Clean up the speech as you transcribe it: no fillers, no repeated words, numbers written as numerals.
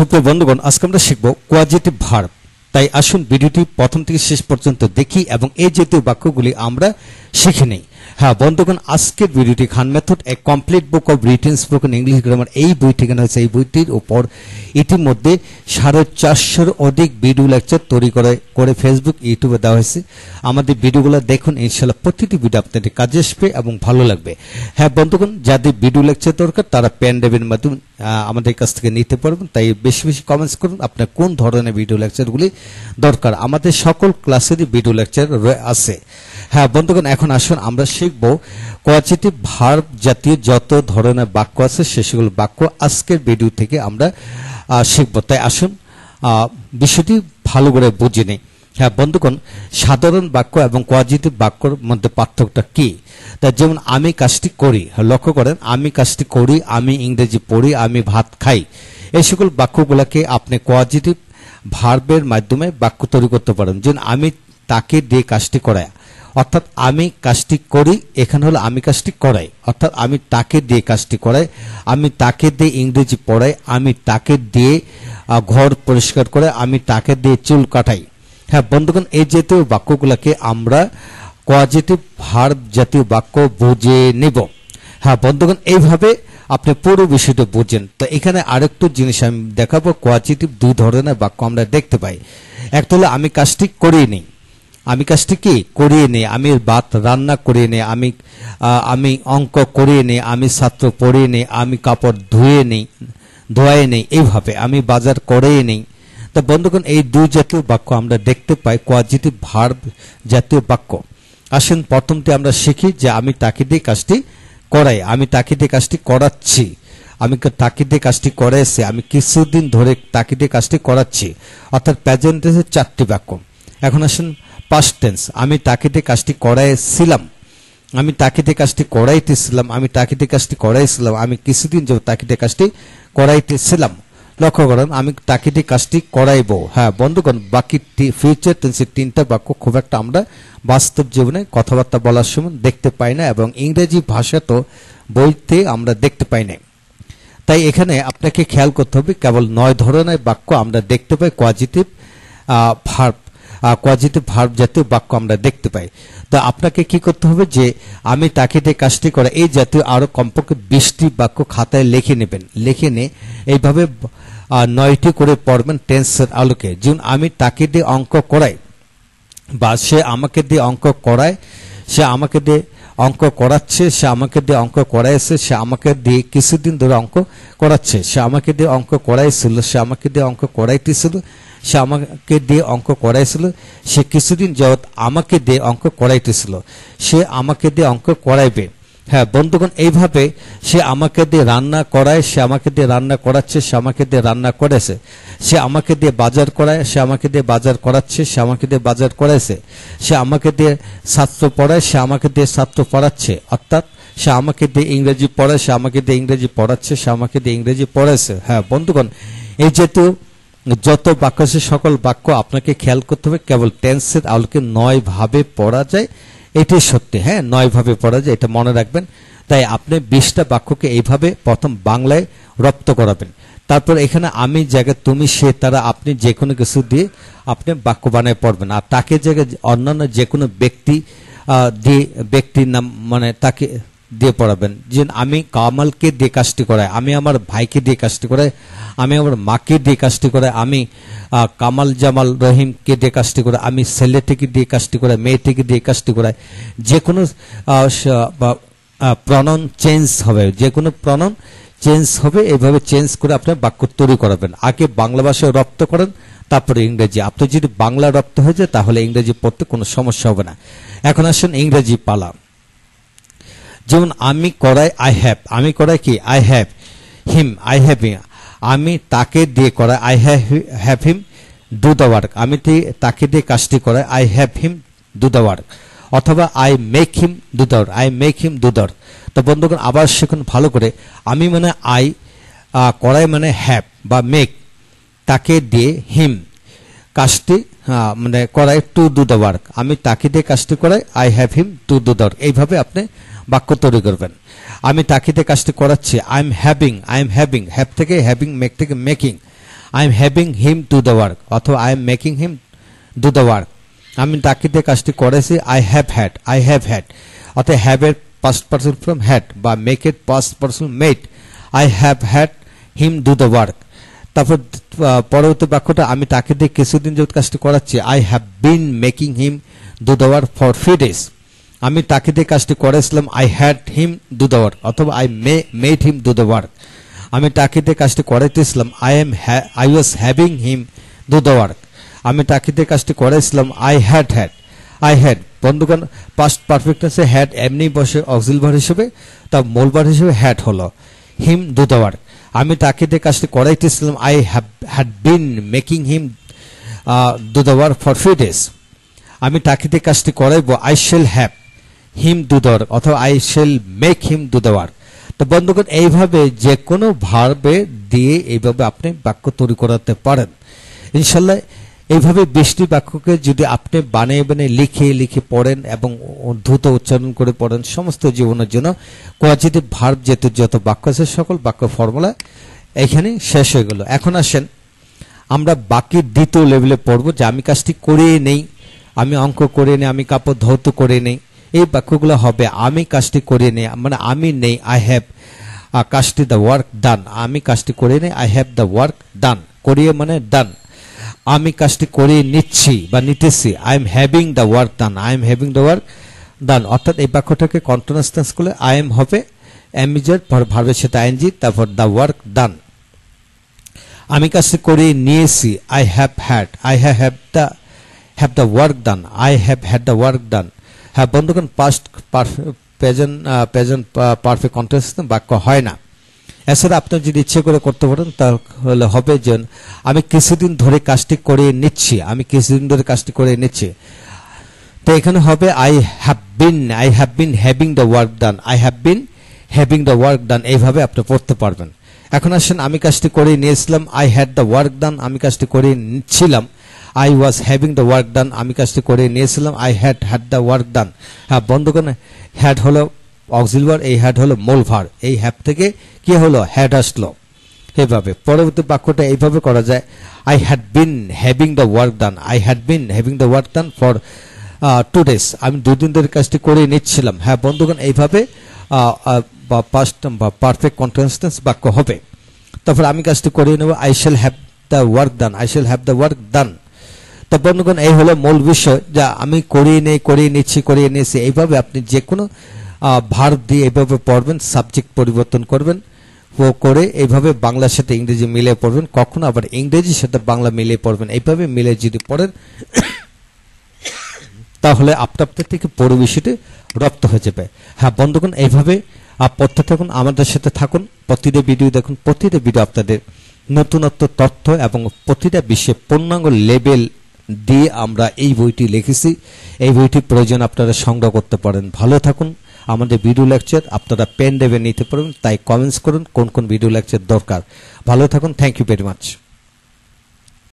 সুপ্রিয় বন্ধুগণ, আজকে আমরা শিখব কোয়াজিটিভ ভার্ব। তাই আসুন ভিডিওটি প্রথম থেকে শেষ পর্যন্ত দেখি এবং এই জাতীয় বাক্যগুলি আমরা শিখে নেই। হ্যাঁ বন্ধুগণ, আজকের ভিডিওটি খান মেথড এ complete book of written spoken English grammar এই বইটি কেনা হয়েছে। এই বইটির উপর ইতিমধ্যে 450-এর অধিক ভিডিও লেকচার তৈরি করে ফেসবুক ইউটিউবে দেওয়া হয়েছে। আমাদের ভিডিওগুলো দেখুন, ইনশাআল্লাহ প্রতিটি ভিডিও আপনাদের কাজে আসবে এবং ভালো লাগবে। হ্যাঁ বন্ধুগণ, যাদের ভিডিও লেকচার দরকার তারা পেন ড্রাইভের মাধ্যমে আমাদের কাছ থেকে নিতে পারবেন। তাই বেশি বেশি কমেন্টস করুন আপনার কোন ধরনের ভিডিও লেকচারগুলি দরকার। আমাদের সকল ক্লাসেরই ভিডিও লেকচার আছে। হ্যাঁ বন্ধুগণ, এখন আসুন আমরা শিখব কোয়াজিটিভ ভার্ব জাতীয় যত ধরনের বাক্য আছে সেগুলো বাক্য আজকের ভিডিও থেকে আমরা শিখব। তাই আসুন বিষয়টি ভালো করে বুঝে নিই। হ্যাঁ বন্ধুগণ, সাধারণ বাক্য এবং কোয়াজিটিভ বাক্যর মধ্যে পার্থক্যটা কি? তাই যেমন আমি কাজটি করি, লক্ষ্য করেন, আমি কাজটি করি, আমি ইংরেজি পড়ি, আমি ভাত খাই, এই সকল বাক্যগুলোকে আপনি কোয়াজিটিভ ভার্বের মাধ্যমে বাক্য তৈরি করতে পারেন। যেমন আমি তাকে দিয়ে কাজটি করাই, অর্থাৎ আমি কাজটি করি, এখানে হলো আমি কাজটি করাই, অর্থাৎ আমি তাকে দিয়ে কাজটি করাই, আমি তাকে দিয়ে ইংরেজি পড়াই, আমি তাকে দিয়ে ঘর পরিষ্কার করে, আমি তাকে দিয়ে চুল কাটাই। হ্যাঁ বন্ধুগণ, এই জাতীয় বাক্যগুলোকে আমরা কোয়াজিটিভ ভার্ব জাতীয় বাক্য বুঝে নেব। হ্যাঁ বন্ধুগণ, এইভাবে আপনি পুরো বিষয়টা বুঝেন। তো এখানে আরেকটু জিনিস আমি দেখাবো। কোয়াজিটিভ দুই ধরনের বাক্য আমরা দেখতে পাই। একটা হলো আমি কাজটি করিয়ে নিই, আমি কাজটি কি করিয়ে নিই, আমি ভাত রান্না করিয়ে নিই, আমি অঙ্ক করিয়ে নিই, আমি ছাত্র পড়িয়ে নিই, আমি কাপড় ধুয়ে নেই, এইভাবে আমি বাজার করিয়ে নিই। তো বন্ধুগণ, এই দুই জাতীয় বাক্য আমরা দেখতে পাই কোয়াজিটিভ ভার্ব জাতীয় বাক্য। আসুন প্রথমটি আমরা শিখি যে আমি তাকে দিয়ে কাজটি করাই, আমি তাকে দিয়ে কাজটি করাচ্ছি, আমি তাকে দিয়ে কাজটি করাইছি, আমি কিছুদিন ধরে তাকে দিয়ে কাজটি করাচ্ছি, অর্থাৎ প্রেজেন্ট টেন্সের 4টি বাক্য। এখন আসুন পাস্ট টেন্স, আমি তাকে দিয়ে কাজটি করাইছিলাম, আমি তাকে দিয়ে কাজটি করাইতেছিলাম, আমি তাকে দিয়ে কাজটি করাইছিলাম, আমি কিছুদিন যাবত তাকে দিয়ে কাজটি করাইতেছিলাম। লক্ষ্য করেন, আমি তাকে দিয়ে কাজটি করাইব। হ্যাঁ বন্ধুগণ, বাকি ফিউচার টেন্সের 3টা বাক্য খুব একটা আমরা বাস্তব জীবনে কথাবার্তা বলার সময় দেখতে পাই না এবং ইংরেজি ভাষা তো বইতে আমরা দেখতে পাই না। তাই এখানে আপনাকে খেয়াল করতে হবে, কেবল 9 ধরনের বাক্য আমরা দেখতে পাই কোয়াজিটিভ ভার্ব, কোয়াজিটিভ ভার্ব জাতীয় বাক্য আমরা দেখতে পাই। তো আপনাকে কি করতে হবে যে আমি তাকে দিয়ে কাজটি করে এই জাতীয় আরো কমপক্ষে 20টি বাক্য খাতায় লিখে নেবেন। লিখে নিয়ে এইভাবে 9টি করে পড়বেন টেন্সের আলোকে। যেমন আমি তাকে দিয়ে অঙ্ক করাই, বা সে আমাকে দিয়ে অঙ্ক করায়, সে আমাকে দিয়ে অঙ্ক করাচ্ছে, সে আমাকে দিয়ে অঙ্ক করাইছে, সে আমাকে দিয়ে কিছুদিন ধরে অঙ্ক করাচ্ছে, সে আমাকে দিয়ে অঙ্ক করাইছিল, সে আমাকে দিয়ে অঙ্ক করাইতেছিল, সে আমাকে দিয়ে অঙ্ক করাইছিল, সে কিছুদিন যাবত আমাকে দিয়ে অঙ্ক করাইতেছিল, সে আমাকে দিয়ে অঙ্ক করাইবে। হ্যাঁ বন্ধুগণ, এইভাবে সে আমাকে দিয়ে রান্না করায়, সে আমাকে দিয়ে রান্না করাচ্ছে, সে আমাকে দিয়ে রান্না করেছে, সে আমাকে দিয়ে বাজার করায়, সে আমাকে দিয়ে বাজার করাচ্ছে, সে আমাকে দিয়ে বাজার করাইছে, সে আমাকে দিয়ে ছাত্র পড়ায়, সে আমাকে দিয়ে ছাত্র পড়াচ্ছে, অর্থাৎ সে আমাকে দিয়ে ইংরেজি পড়ায়, সে আমাকে দিয়ে ইংরেজি পড়াচ্ছে, সে আমাকে দিয়ে ইংরেজি পড়াইছে। হ্যাঁ বন্ধুগণ, এই যেহেতু যত বাক্য আছে সকল বাক্য আপনাকে খেয়াল করতে হবে, কেবল টেন্সের আলোকে 9 ভাবে পড়া যায়, এটাই সত্যি। হ্যাঁ 9 ভাবে পড়া যায়, এটা মনে রাখবেন। তাই আপনি 20টা বাক্যকে এইভাবে প্রথম বাংলায় রপ্ত করাবেন। তারপর এখানে আমি জায়গায় তুমি সে তারা আপনি যে কোনো কিছু দিয়ে আপনি বাক্য বানায় পড়বেন। আর তাকে জায়গায় অন্যান্য যে কোনো ব্যক্তি দিয়ে ব্যক্তির নাম মানে তাকে দিয়ে পড়াবেন। যে আমি কামালকে দিয়ে কাজটি করাই, আমি আমার ভাইকে দিয়ে কাজটি করাই, আমি আমার মাকে দিয়ে কাজটি করাই, আমি কামাল জামাল রহিমকে দিয়ে কাজটি করাই, আমি ছেলেটিকে দিয়ে কাজটি করাই, মেয়েটিকে দিয়ে কাজটি করাই। যে কোনো প্রনাউন চেঞ্জ হবে, যে কোনো প্রনাউন চেঞ্জ হবে, এইভাবে চেঞ্জ করে আপনি বাক্য তৈরি করাবেন। আগে বাংলা ভাষায় রপ্ত করেন, তারপরে ইংরেজি। আপনি যদি বাংলা রপ্ত হয়ে যায় তাহলে ইংরেজি পড়তে কোনো সমস্যা হবে না। এখন আসুন ইংরেজি পালা। যেমন আমি করাই আই হ্যাভ, আমি করাই কি I have him, I have him, আমি তাকে দিয়ে করাই I have him do the work, আমি তাকে দিয়ে কাজটি করাই I have him do the work, অথবা I make him do the work, I make him do the work. তো বন্ধুগণ আবার শিখুন ভালো করে, আমি মানে আই, করাই মানে হ্যাভ বা মেক, তাকে দিয়ে হিম কাজটি মানে করাই টু ডু দ্য ওয়ার্ক, আমি তাকে দিয়ে কাজটি করাই I have him to do the work. এইভাবে আপনি বাক্য তৈরি করবেন। আমি তাকে দিয়ে কাজটি করাচ্ছি, আই এম হ্যাভিং, হ্যাভ থেকে হ্যাভিং, মেক থেকে making, I am having him do the work অথবা I am making him do the work. আমি তাকে দিয়ে কাজটি করেছি, আই হ্যাভ হ্যাড অর্থাৎ হ্যাভ এর পাস্ট পার্সন ফর্ম হ্যাড বা মেক এর past person made, I have had him do the work. তারপর পরবর্তী বাক্যটা আমি তাকে দিয়ে কিছুদিন যাবত কাজটি করাচ্ছি, I have been making him do the work for few days. আমি তাকে দিয়ে কাজটি করেছিলাম, I had him do the work অথবা I made him do the work. আমি তাকে দিয়ে কাজটি করাইতেছিলাম, I was having him do the work. আমি তাকে দিয়ে কাজটি করেছিলাম, আই হ্যাড বন্ধুগণ পাস্ট পারফেক্ট টেন্সে হ্যাড এমনি বসে অক্সিলারি ভার্ব হিসেবে, তা মূল ভার্ব হিসেবে হ্যাড হলো। হিম ডু দ্য ওয়ার্ক, আমি তাকে দিয়ে কাজটি করাইতেছিলাম, I had been making him do the work for few days. আমি তাকে দিয়ে কাজটি করাইবো, I shall have him do the work অথবা I shall make him do the work. তো বন্ধুগণ এইভাবে যে কোনো ভার্বে দিয়ে এইভাবে আপনি বাক্য তৈরি করাতে পারেন ইনশাল্লাহ। এইভাবে 20টি বাক্যকে যদি আপনি বানিয়ে বানিয়ে লিখে পড়েন এবং দ্রুত উচ্চারণ করে পড়েন, সমস্ত জীবনের জন্য কোয়াজিটিভ ভার্ব যত বাক্য আছে সকল বাক্য ফর্মুলা এখানে শেষ হয়ে গেল। এখন আসেন আমরা বাকি দ্বিতীয় লেভেলে পড়ব, যে আমি কাজটি করে নেই, আমি অঙ্ক করে নেই, আমি কাপড় ধৌত করে নেই। এই বাক্যগুলো হবে আমি কাজটি করে নেই, মানে আমি নেই, আই হ্যাভ কাজটি দ্য ওয়ার্ক ডান। আমি কাজটি করে নেই, I have the work done. করিয়ে মানে ডান। আমি কাজটি করে নিচ্ছি বা নিতেছি, I am having the work done, I am having the work done. অর্থাৎ এই বাক্যটাকে কন্টিনিউয়াস টেন্স করলে আই এম হবে এম ইজ এর পর ভার্বের সাথে আইএনজি, তারপর দ্য ওয়ার্ক ডান। আমি কাজটি করে নিয়েছি, I have the work done, I have had the work done. হ্যাঁ বন্ধুগণ, পাস্ট প্রেজেন্ট পারফেক্ট কন্টিনিউয়াস বাক্য হয় না। এছাড়া আপনি যদি ইচ্ছে করে করতে পারেন তাহলে হবে যে আমি কিছুদিন ধরে কাজটি করে নিচ্ছি, আমি কিছুদিন ধরে কাজটি করে নিচ্ছি। তো এখানে হবে I have bin having the work done, I have bin having the work done. এইভাবে আপনি পড়তে পারবেন। এখন আসেন আমি কাজটি করে নিয়েছিলাম, I had the work done, আমি কাজটি করে নিচ্ছিলাম, I was having the work done, আমি কাজটি করে নিয়েছিলাম, I had the work done. হ্যাঁ বন্ধুগণ, হ্যাড হলো অক্সিলারি ভার্ব, এই হ্যাড হলো মূল ভার্ব, এই হ্যাভ থেকে কি হলো হ্যাড আসলো। এইভাবে পরবর্তী বাক্যটা এইভাবে করা যায়, I had bin having the work done, I had bin having the work done for 2 days, আমি 2 দিন ধরে কাজটি করে নিচ্ছিলাম। হ্যাঁ বন্ধুগণ, এইভাবে পাস্ট বা পারফেক্ট কন্টিনিউয়াস টেন্স বাক্য হবে। তারপর আমি কাজটি করে নেব, I shall have the work done, I shall have the work done. তো বন্ধুগণ, এই হলো মূল বিষয়, যা আমি করে নিয়েছি। এইভাবে আপনি যে কোনো ভার্ব দিয়ে এইভাবে পড়বেন, সাবজেক্ট পরিবর্তন করবেন করে এইভাবে বাংলার সাথে ইংরেজি মিলিয়ে পড়বেন, কখনো আবার ইংরেজির সাথে বাংলা মিলিয়ে পড়বেন। এইভাবে মিলে যদি পড়েন তাহলে আপনা থেকে পুরো বিষয়টি রপ্ত হয়ে যাবে। হ্যাঁ বন্ধুগণ, এইভাবে পড়তে থাকুন, আমাদের সাথে থাকুন, প্রতিটা ভিডিও দেখুন। প্রতিটা ভিডিও আপনাদের নতুনত্ব তথ্য এবং প্রতিটা বিষয়ে পূর্ণাঙ্গ লেভেল দিয়ে আমরা এই বইটি লিখেছি। এই বইটি প্রয়োজন আপনারা সংগ্রহ করতে পারেন। ভালো থাকুন। আমাদের ভিডিও লেকচার আপনারা পেন ড্রাইভে নিতে পারবেন, তাই কমেন্টস করুন কোন ভিডিও লেকচার দরকার। ভালো থাকুন। Thank you very much.